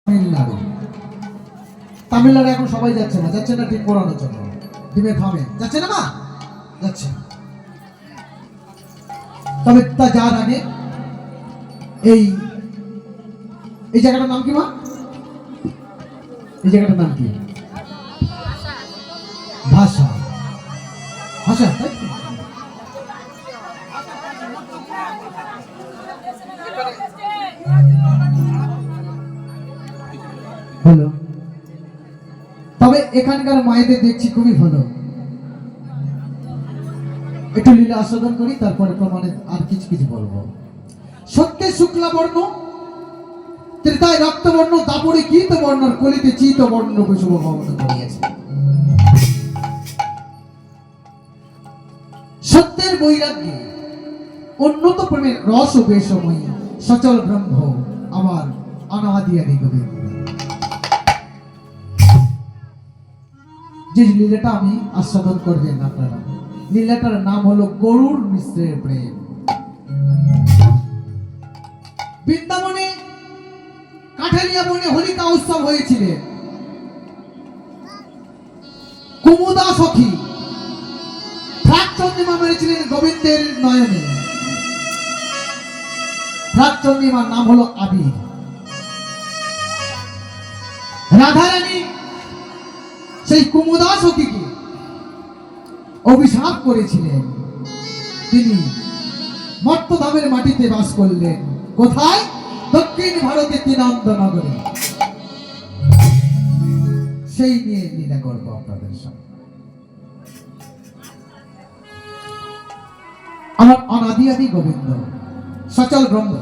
তামিলনাড়ু। তামিলনাড়ু এখন সবাই যাচ্ছে না ডিম পোড়ানোর জন্য, ডিমে খাবে যাচ্ছে না মা, যাচ্ছে। তবে তা যার আগে এই এই জায়গাটার নাম কি মা? এই জায়গাটার নাম কি? ভাষা। ভাষা হলো। তবে এখানকার মায়েদের দেখছি খুবই ভালো। একটু লীলা আস্বাদন করি, তারপরে প্রমাণে আর কিছু কিছু বলবো। সত্যে শুক্লা বর্ণ, ত্রেতায় রক্তবর্ণ, দাপরে কীত বর্ণ, কলিতে চিত বর্ণ কুসুম ভবন করিয়াছে। সত্যের বৈরাগ্যে উন্নত প্রেমের রস ও বেশময়ী সচল ব্রহ্ম আমার অনাদি আদি গোবিন্দ। যে লীলাটা আমি আস্বাদন করবেন আপনারা, লীলাটার নাম হলো গরুর মিশ্রের প্রেম। বৃন্দাবনে কাঠালিয়া বনে হোলিকা উৎসব হয়েছিল। কুমুদা সখী ফ্রাক চন্দ্রিমা মেরেছিলেন গোবিন্দের নয়নে। ফ্রাক চন্দ্রিমার নাম হলো আবির। রাধারানী সেই কুমুদা সখীকে অভিশাপ করেছিলেন। তিনি মর্তধামের মাটিতে বাস করলেন। কোথায়? দক্ষিণ ভারতে তিনান্দনগরে। সেই নিয়ে লীলা করব আপনাদের সামনে। আমার অনাদি আদি গোবিন্দ সচল ব্রহ্ম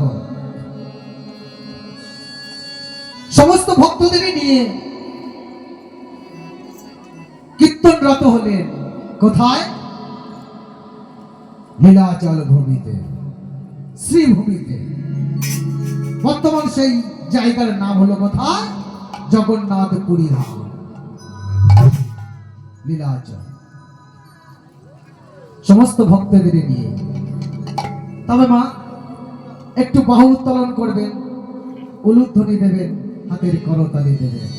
সমস্ত ভক্তদেরই নিয়ে কীর্তনরত হলেন। কোথায়? লীলাচল ভূমিতে, শ্রীভূমিতে। বর্তমান সেই জায়গার নাম হলো কোথায়? জগন্নাথ পুরী ধাম, লীলাচল। সমস্ত ভক্তদের নিয়ে। তবে মা একটু বাহু উত্তোলন করবেন, উলুধ্বনি দেবেন, হাতের করতালি দেবেন।